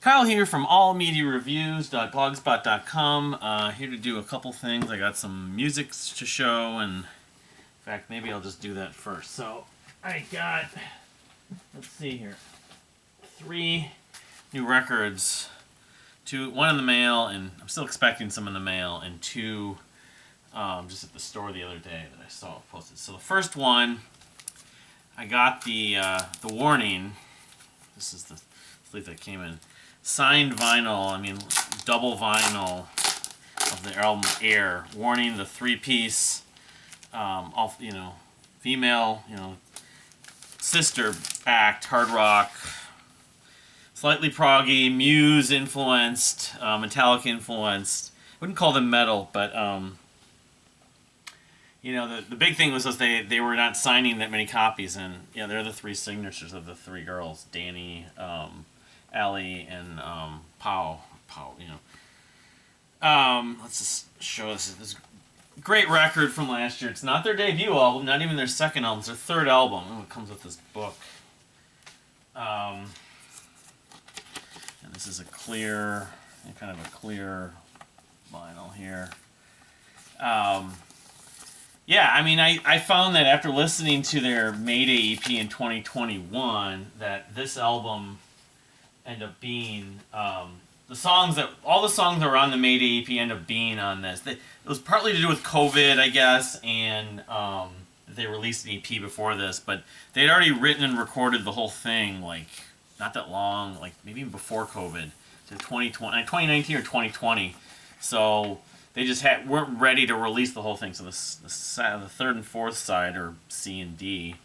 Kyle here from allmediareviews.blogspot.com. Here to do a couple things. I got some music to show, and in fact, maybe I'll just do that first. So, I got, let's see here, 3 new records. One in the mail, and I'm still expecting some in the mail, and 2 just at the store the other day that I saw posted. So the first one, I got the Warning. This is the sleeve that came in. Signed vinyl, double vinyl of the album Air. Warning, the 3-piece, female, sister act, hard rock, slightly proggy, Muse influenced, Metallica influenced. Wouldn't call them metal, but the big thing was they were not signing that many copies, and they're the 3 signatures of the 3 girls, Danny, Allie, and Pau. Let's just show this great record from last year. It's not their debut album, not even their second album. It's their 3rd album. Oh, it comes with this book. And this is a clear vinyl here. I found that after listening to their Mayday EP in 2021, that this album ended up being all the songs that were on the Mayday EP end up being on this. It was partly to do with COVID, I guess, and they released an EP before this, but they had already written and recorded the whole thing, not that long, maybe even before COVID, so 2019 or 2020. So they just weren't ready to release the whole thing. So the 3rd and 4th side, or C and D,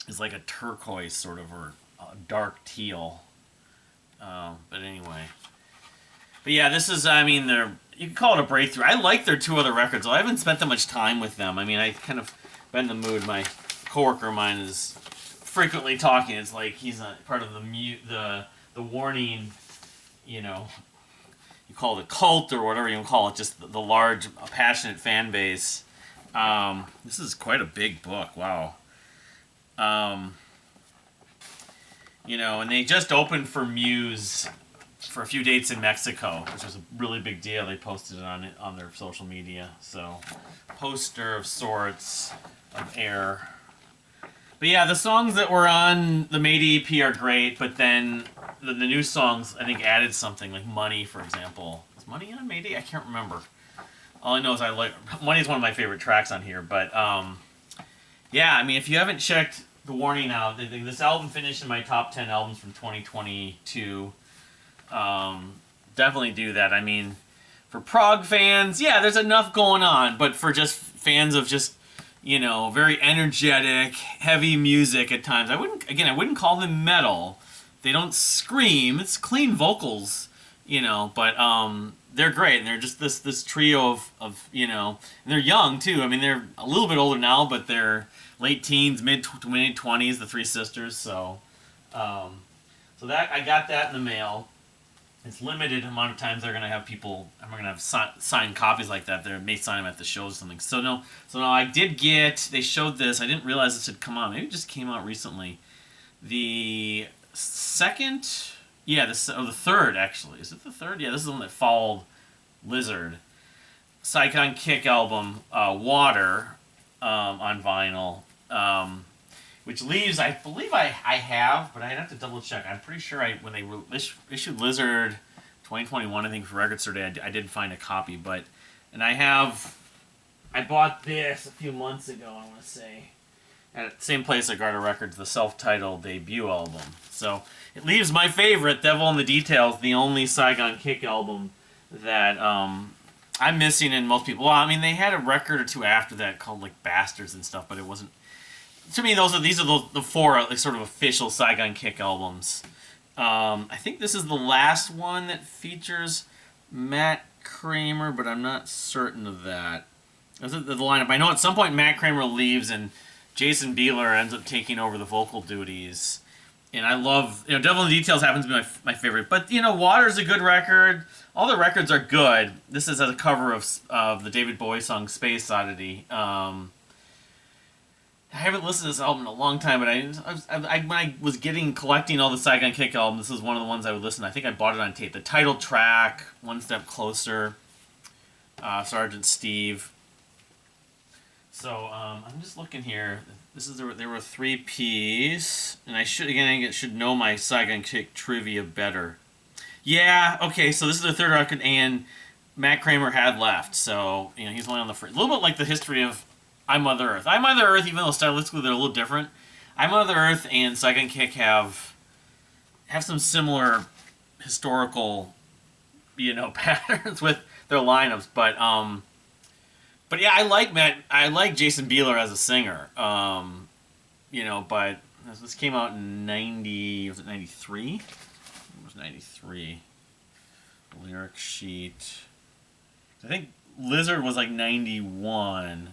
is like a turquoise sort of, or a dark teal. But anyway. But yeah, this is, you can call it a breakthrough. I like their 2 other records. I haven't spent that much time with them. I kind of been in the mood. My coworker of mine is frequently talking. It's like he's a part of the Warning, you call it a cult or whatever you want to call it, just the large, passionate fan base. This is quite a big book. Wow. And they just opened for Muse for a few dates in Mexico, which was a really big deal. They posted it on their social media. So, poster of sorts of Air. But yeah, the songs that were on the Mayday EP are great, but then the new songs, I think, added something, like Money, for example. Is Money on Mayday? I can't remember. All I know is Money is one of my favorite tracks on here, but if you haven't checked The Warning out, this album finished in my top 10 albums from 2022. Definitely do that. For prog fans, there's enough going on, but for just fans of just, very energetic, heavy music at times, I wouldn't call them metal. They don't scream. It's clean vocals, but they're great, and they're just this trio of and they're young too. They're a little bit older now, but they're late teens, mid 20s, the 3 sisters. So that I got that in the mail. It's limited amount of times they're gonna have people. I'm gonna have signed copies like that. They may sign them at the shows or something. So no, I did get. They showed this. I didn't realize this had come out. Maybe it just came out recently. The 2nd, the 3rd actually. Is it the 3rd? Yeah, this is the one that followed Lizard. Saigon Kick album, Water, on vinyl. Which leaves, I believe I have, but I'd have to double check. I'm pretty sure when they issued Lizard 2021, I think, for Record Store Day, I did find a copy. I bought this a few months ago, I want to say, at the same place I got a Records, the self-titled debut album. So it leaves my favorite, Devil in the Details, the only Saigon Kick album that I'm missing in most people. Well, they had a record or 2 after that called Bastards and stuff, but it wasn't. To me, these are the 4 sort of official Saigon Kick albums. I think this is the last one that features Matt Kramer, but I'm not certain of that. This is the lineup. I know at some point Matt Kramer leaves and Jason Bieler ends up taking over the vocal duties. And I love, Devil in the Details happens to be my favorite. But, Water's a good record. All the records are good. This is a cover of the David Bowie song Space Oddity. I haven't listened to this album in a long time, but when I was collecting all the Saigon Kick albums, this is one of the ones I would listen to. I think I bought it on tape. The title track, One Step Closer, Sergeant Steve. So I'm just looking here. There were 3 Ps, and I should know my Saigon Kick trivia better. Yeah, okay. So this is the third record, and Matt Kramer had left, so he's only on the first. A little bit like the history of I Mother Earth. I Mother Earth, even though stylistically they're a little different, I Mother Earth and Saigon Kick have some similar historical, patterns with their lineups, but yeah, I like Jason Bieler as a singer. But this came out in 90, was it 93? It was 93. Lyric sheet. I think Lizard was like 91.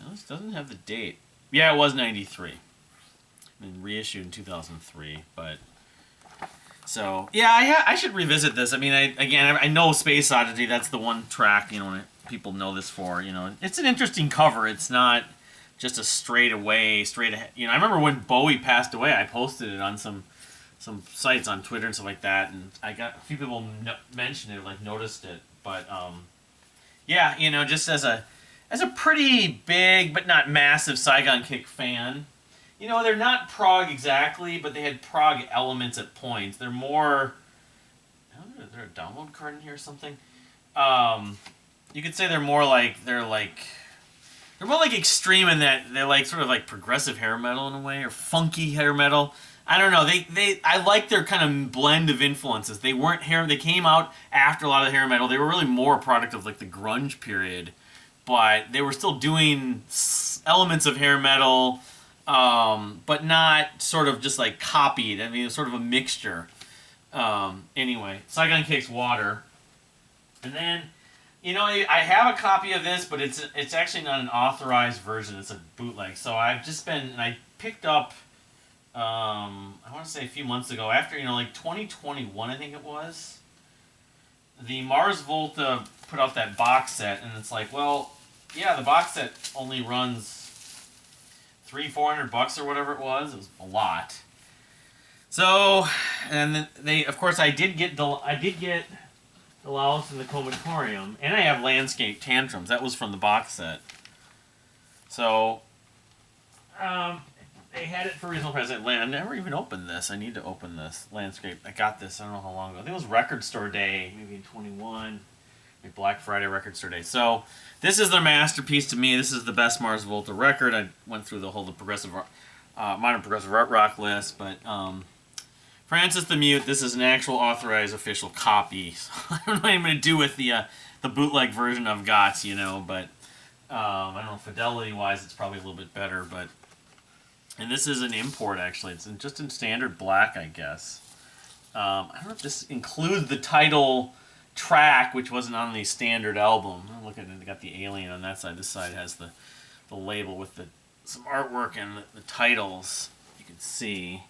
No, this doesn't have the date. Yeah, it was 93. And reissued in 2003, but so yeah, I should revisit this. I mean, I know Space Oddity. That's the one track people know this for. It's an interesting cover. It's not just a straight ahead. I remember when Bowie passed away, I posted it on some sites on Twitter and stuff like that, and I got a few people mentioned it, like noticed it. But yeah, just as a pretty big but not massive Saigon Kick fan. They're not prog exactly, but they had prog elements at points. They're more... Is there a download card in here or something? You could say they're more like extreme in that they're like sort of like progressive hair metal in a way, or funky hair metal. I don't know. I like their kind of blend of influences. They weren't hair. They came out after a lot of the hair metal. They were really more a product of like the grunge period, but they were still doing elements of hair metal. But not sort of just like copied. I mean, it was sort of a mixture. Anyway, Saigon Kick's Water. And then, I have a copy of this, but it's actually not an authorized version. It's a bootleg. So I picked up, I want to say a few months ago, after, like 2021, I think it was, the Mars Volta put out that box set, and it's like, well, yeah, the box set only runs $300-400 or whatever it was. It was a lot. So, and then I did get Delouse and the Comatorium, and I have Landscape Tantrums. That was from the box set. So, they had it for a reasonable price. I never even opened this. I need to open this. Landscape. I got this, I don't know how long ago. I think it was Record Store Day, maybe in 21. Like Black Friday Record Store Day. So, this is their masterpiece to me. This is the best Mars Volta record. I went through the whole modern progressive art rock list, but Francis the Mute, this is an actual authorized official copy. So I don't know what I'm going to do with the bootleg version I've got, but I don't know, fidelity-wise it's probably a little bit better, but... And this is an import, actually. It's just in standard black, I guess. I don't know if this includes the title track, which wasn't on the standard album. Look at it, they got the alien on that side. This side has the label with some artwork and the titles. You can see.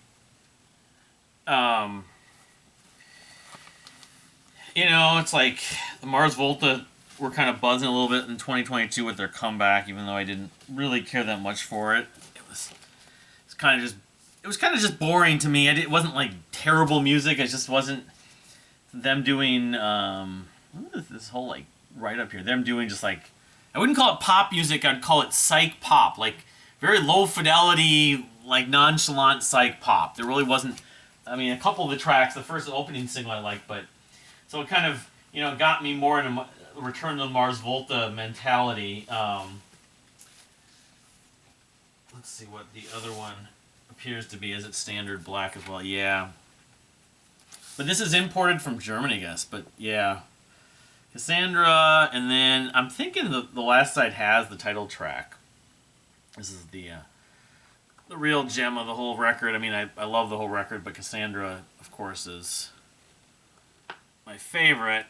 It's like the Mars Volta were kind of buzzing a little bit in 2022 with their comeback, even though I didn't really care that much for it. It was kind of just boring to me. It wasn't like terrible music. It just wasn't them doing this whole like right up here. Them doing just like, I wouldn't call it pop music. I'd call it psych pop, like very low fidelity, like nonchalant psych pop. There really wasn't. I mean, a couple of the tracks, the first opening single I liked, but so it kind of got me more into Return to the Mars Volta mentality. Let's see what the other one appears to be. Is it standard black as well? Yeah. But this is imported from Germany, I guess. But yeah. Cassandra, and then I'm thinking the last side has the title track. This is the real gem of the whole record. I mean, I love the whole record, but Cassandra, of course, is my favorite.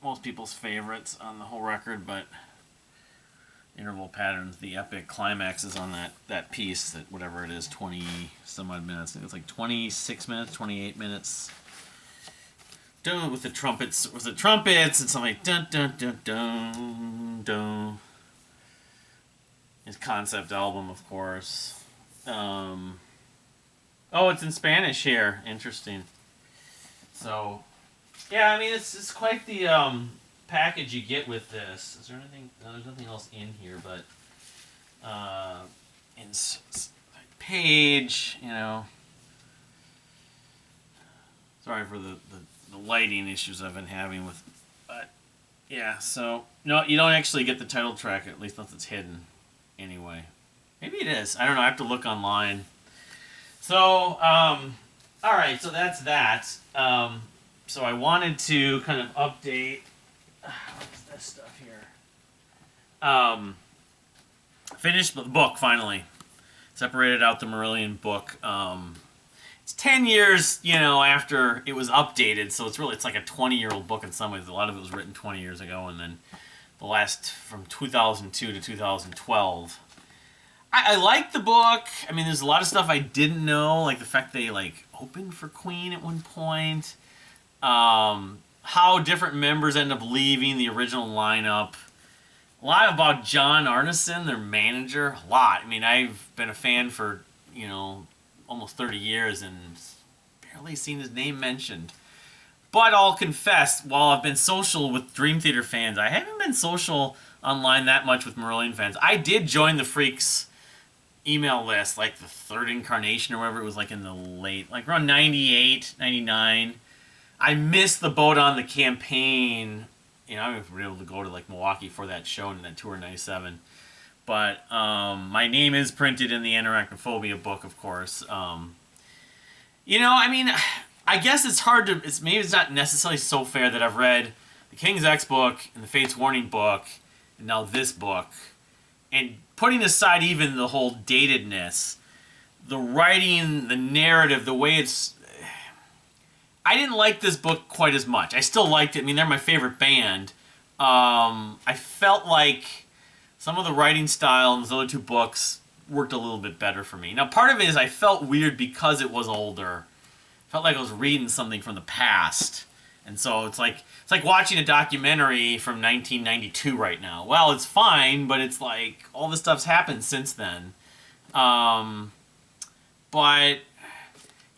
Most people's favorites on the whole record, but Interval Patterns, the epic climax is on that piece, that whatever it is, 20 some odd minutes. I think it's like 26 minutes, 28 minutes. With the trumpets, and something like dun dun dun dun dun. his concept album, of course. Oh, it's in Spanish here. Interesting. So, yeah, I mean, it's quite the package you get with this. Is there anything? No, there's nothing else in here, but page, you know. Sorry for the lighting issues I've been having with, but yeah. So no, you don't actually get the title track, at least unless it's hidden. Anyway, maybe it is. I don't know. I have to look online. So, all right. So that's that. So I wanted to kind of update. What's this stuff here? Finished the book finally. Separated out the Marillion book. It's 10 years, you know, after it was updated, so it's like a 20-year-old book in some ways. A lot of it was written 20 years ago, and then the last from 2002 to 2012. I like the book. I mean, there's a lot of stuff I didn't know, like the fact they like opened for Queen at one point. How different members end up leaving the original lineup. A lot about John Arneson, their manager. A lot. I mean, I've been a fan for, you know, almost 30 years and barely seen his name mentioned. But I'll confess, while I've been social with Dream Theater fans, I haven't been social online that much with Marillion fans. I did join the Freaks email list, like the third incarnation or whatever it was, like in the late, like around 98, 99. I missed the boat on the campaign. You know, I was able to go to like Milwaukee for that show and that tour in 97. But my name is printed in the Anarachnophobia book, of course. You know, I mean, I guess it's hard to... maybe it's not necessarily so fair that I've read the King's X book and the Fates Warning book and now this book. And putting aside even the whole datedness, the writing, the narrative, the way it's... I didn't like this book quite as much. I still liked it. I mean, they're my favorite band. I felt like some of the writing style in those other two books worked a little bit better for me. Now, part of it is I felt weird because it was older. I felt like I was reading something from the past. And so it's like watching a documentary from 1992 right now. Well, it's fine, but it's like all this stuff's happened since then. But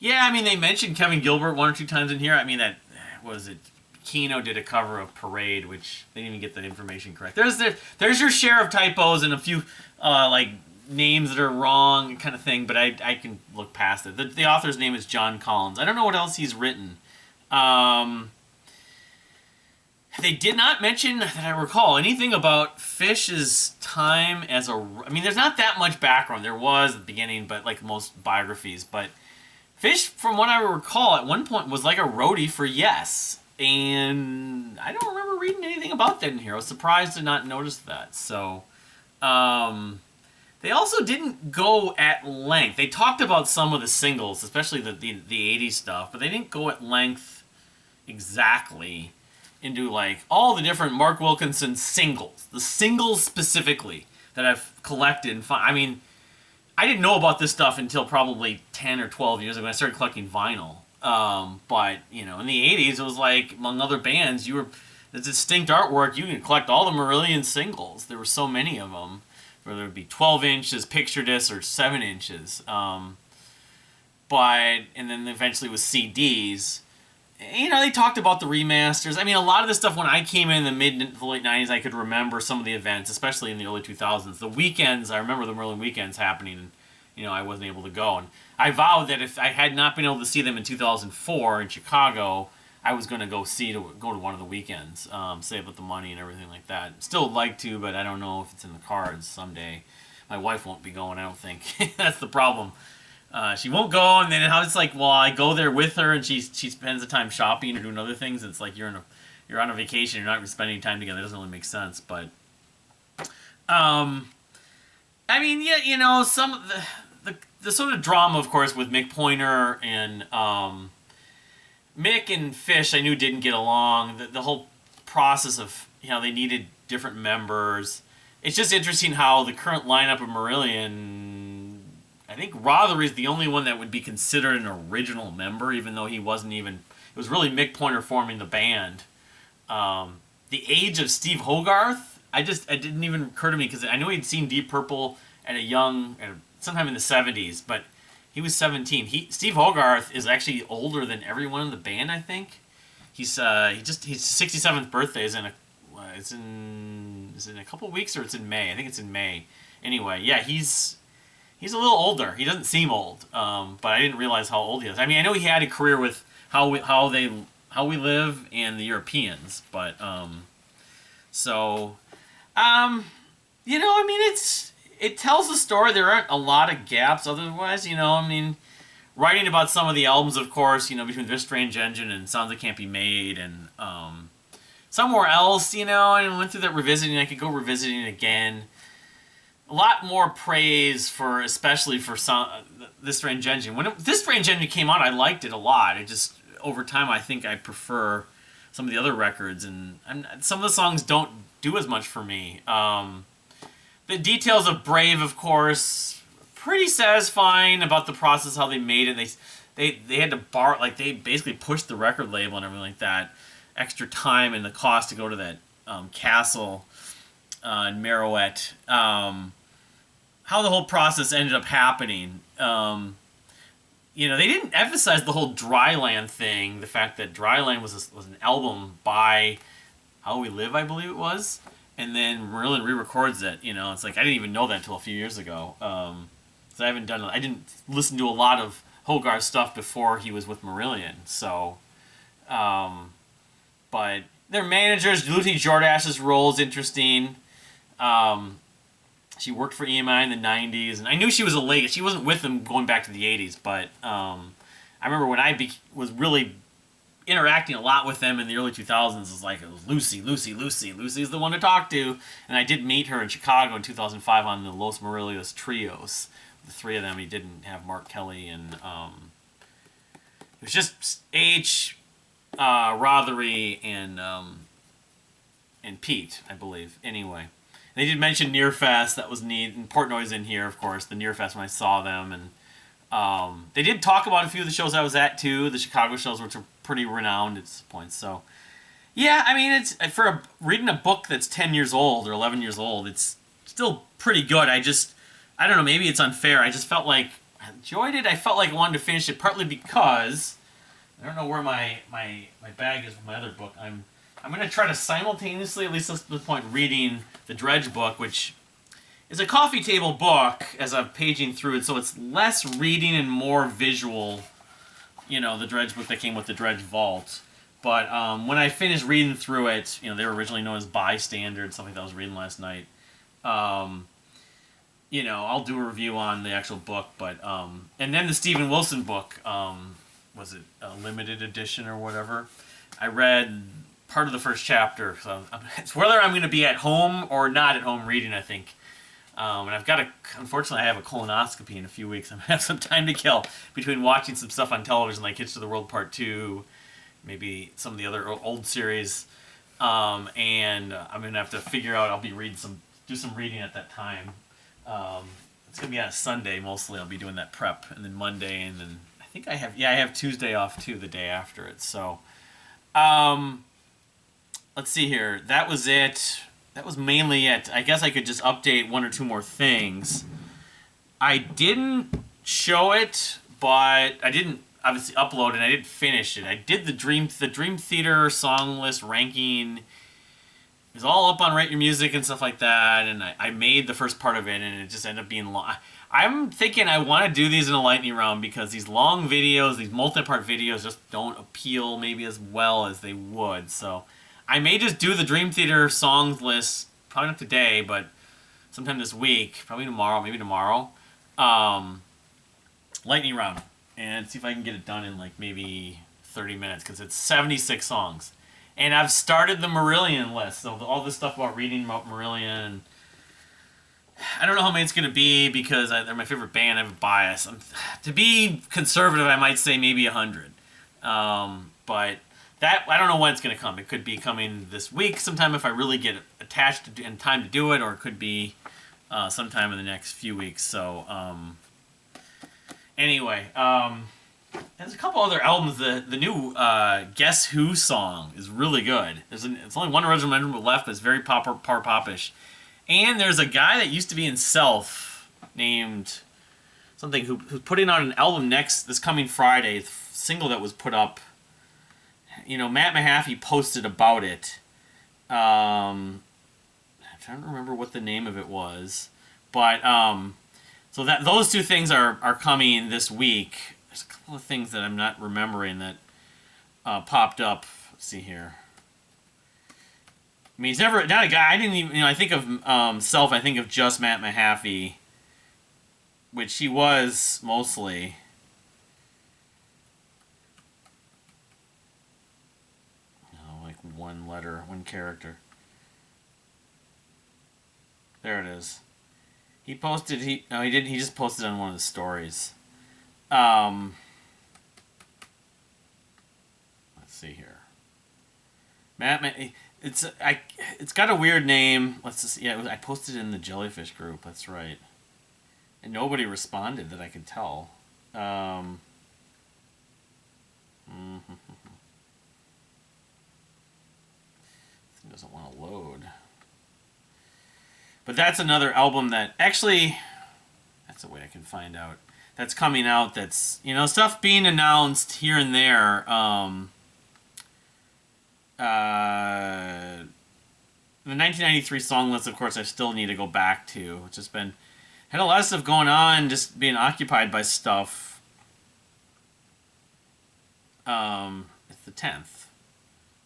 yeah, I mean, they mentioned Kevin Gilbert one or two times in here. I mean, that was it. Kino did a cover of Parade, which they didn't even get the information correct. There's your share of typos and a few like names that are wrong kind of thing, but I can look past it. The author's name is John Collins. I don't know what else he's written. They did not mention, that I recall, anything about Fish's time as a... I mean, there's not that much background. There was at the beginning, but like most biographies. But Fish, from what I recall, at one point was like a roadie for Yes. And I don't remember reading anything about that in here. I was surprised to not notice that. So, they also didn't go at length. They talked about some of the singles, especially the 80s stuff, but they didn't go at length exactly into like all the different Mark Wilkinson singles. The singles specifically that I've collected. And I mean, I didn't know about this stuff until probably 10 or 12 years ago when I started collecting vinyl. But, you know, in the 80s, it was like, among other bands, the distinct artwork, you can collect all the Marillion singles. There were so many of them, whether it would be 12 inches, picture discs, or 7 inches. And then eventually with CDs. You know, they talked about the remasters. I mean, a lot of the stuff when I came in the mid to late 90s, I could remember some of the events, especially in the early 2000s. The weekends, I remember the Marillion weekends happening, and, you know, I wasn't able to go. And I vowed that if I had not been able to see them in 2004 in Chicago, I was going to go to one of the weekends, save up the money and everything like that. Still would like to, but I don't know if it's in the cards someday. My wife won't be going, I don't think. That's the problem. She won't go, and then it's like, well, I go there with her, and she spends the time shopping or doing other things. It's like you're on a vacation, you're not spending time together. It doesn't really make sense, but I mean, yeah, you know, some of the sort of drama, of course, with Mick Pointer and Mick and Fish, I knew didn't get along. The whole process of, you know, they needed different members. It's just interesting how the current lineup of Marillion, I think Rothery is the only one that would be considered an original member, even though he wasn't even... It was really Mick Pointer forming the band. The age of Steve Hogarth it didn't even occur to me because I know he'd seen Deep Purple sometime in the '70s, but he was 17. Steve Hogarth is actually older than everyone in the band. I think his 67th birthday is in a couple weeks, or it's in May. I think it's in May. Anyway, yeah, he's a little older. He doesn't seem old, but I didn't realize how old he is. I mean, I know he had a career with How We Live and the Europeans, but so I mean, it tells the story. There aren't a lot of gaps otherwise. I mean, writing about some of the albums, of course, between This Strange Engine and Sounds That Can't Be Made and Somewhere Else, and I went through that revisiting. I could go revisiting again. A lot more praise especially for This Strange Engine. When This Strange Engine came out, I liked it a lot. It just, over time, I think I prefer some of the other records, and some of the songs don't do as much for me. The details of Brave, of course, pretty satisfying about the process, how they made it. They had to borrow, like, they basically pushed the record label and everything like that. Extra time and the cost to go to that castle in Meroweth. How the whole process ended up happening. They didn't emphasize the whole Dryland thing. The fact that Dryland was an album by How We Live, I believe it was. And then Marillion re-records it. It's like I didn't even know that until a few years ago. So I didn't listen to a lot of Hogarth's stuff before he was with Marillion. So, but their managers, Lucy Jordash's role is interesting. She worked for EMI in the 90s, and I knew she was she wasn't with them going back to the 80s, but I remember when I was really interacting a lot with them in the early 2000s, it was Lucy. Lucy's the one to talk to, and I did meet her in Chicago in 2005 on the Los Marillios Trios. The three of them. He didn't have Mark Kelly, and it was just H, Rothery, and Pete, I believe. Anyway. They did mention Nearfest, that was neat, and Portnoy's in here, of course, the Nearfest when I saw them, and they did talk about a few of the shows I was at, too, the Chicago shows, which are pretty renowned at this point, so, yeah, I mean, it's, reading a book that's 10 years old, or 11 years old, it's still pretty good. I don't know, maybe it's unfair, I just felt like, I enjoyed it, I felt like I wanted to finish it, partly because, I don't know where my bag is with my other book, I'm going to try to simultaneously, at least at this point, reading the Dredge book, which is a coffee table book as I'm paging through it, so it's less reading and more visual, the Dredge book that came with the Dredge Vault. But when I finished reading through it, they were originally known as Bystander, something that I was reading last night. I'll do a review on the actual book, but and then the Stephen Wilson book, was it a limited edition or whatever? I read part of the first chapter, so it's whether I'm going to be at home or not at home reading, I think. And unfortunately, I have a colonoscopy in a few weeks. I'm going to have some time to kill between watching some stuff on television like Hitch to the World Part 2, maybe some of the other old series, and I'm going to have to figure out, I'll be do some reading at that time. It's going to be on a Sunday mostly. I'll be doing that prep, and then Monday, and then I think I have Tuesday off too, the day after it, so... let's see here. That was it. That was mainly it. I guess I could just update one or two more things. I didn't show it, but I didn't obviously upload it. I didn't finish it. I did the Dream Theater song list ranking. It was all up on Rate Your Music and stuff like that, and I made the first part of it, and it just ended up being long. I'm thinking I want to do these in a lightning round because these long videos, these multi-part videos, just don't appeal maybe as well as they would, so... I may just do the Dream Theater songs list, probably not today, but sometime this week, probably tomorrow, maybe tomorrow. Lightning round, and see if I can get it done in like maybe 30 minutes, because it's 76 songs. And I've started the Marillion list, so all this stuff about reading about Marillion. I don't know how many it's going to be, because they're my favorite band, I have a bias. To be conservative, I might say maybe 100. But... that, I don't know when it's going to come. It could be coming this week sometime if I really get attached and time to do it, or it could be sometime in the next few weeks. So, anyway, There's a couple other albums. The new Guess Who song is really good. It's only one original member left, but it's very power popish. And there's a guy that used to be in Self named something who's putting out an album this coming Friday. The single that was put up. You know, Matt Mahaffey posted about it. I'm trying to remember what the name of it was, but so that those two things are coming this week. There's a couple of things that I'm not remembering that popped up. Let's see here. I mean, he's not a guy. I didn't even, I think of Self. I think of just Matt Mahaffey, which he was mostly. Like one letter, one character. There it is. He posted. He didn't. He just posted on one of the stories. Let's see here. It's got a weird name. Let's just, yeah. I posted in the Jellyfish group. That's right. And nobody responded that I could tell. It doesn't want to load. But that's another album that actually. That's a way I can find out. That's coming out. That's stuff being announced here and there. The 1993 song list, of course, I still need to go back to. It's just had a lot of stuff going on, just being occupied by stuff. It's the 10th,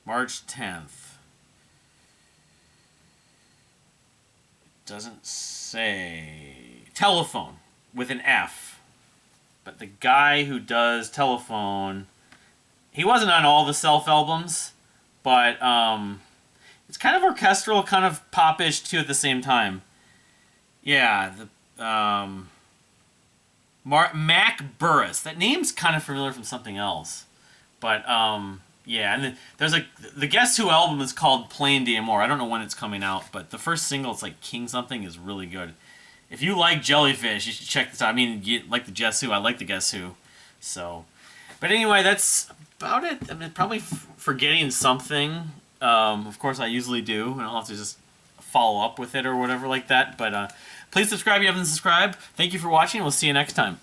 March 10th. It doesn't say Telephone with an F, but the guy who does Telephone, he wasn't on all the Self albums, but it's kind of orchestral, kind of popish too at the same time. Yeah, Mac Burris. That name's kind of familiar from something else, but yeah. And then there's the Guess Who album is called Plain D'Amour. I don't know when it's coming out, but the first single, it's like King Something, is really good. If you like Jellyfish, you should check this out. I mean, you like the Guess Who. I like the Guess Who. So, but anyway, that's about it. I mean, probably forgetting something. Of course, I usually do, and I'll have to just follow up with it or whatever like that. But please subscribe if you haven't subscribed. Thank you for watching. We'll see you next time.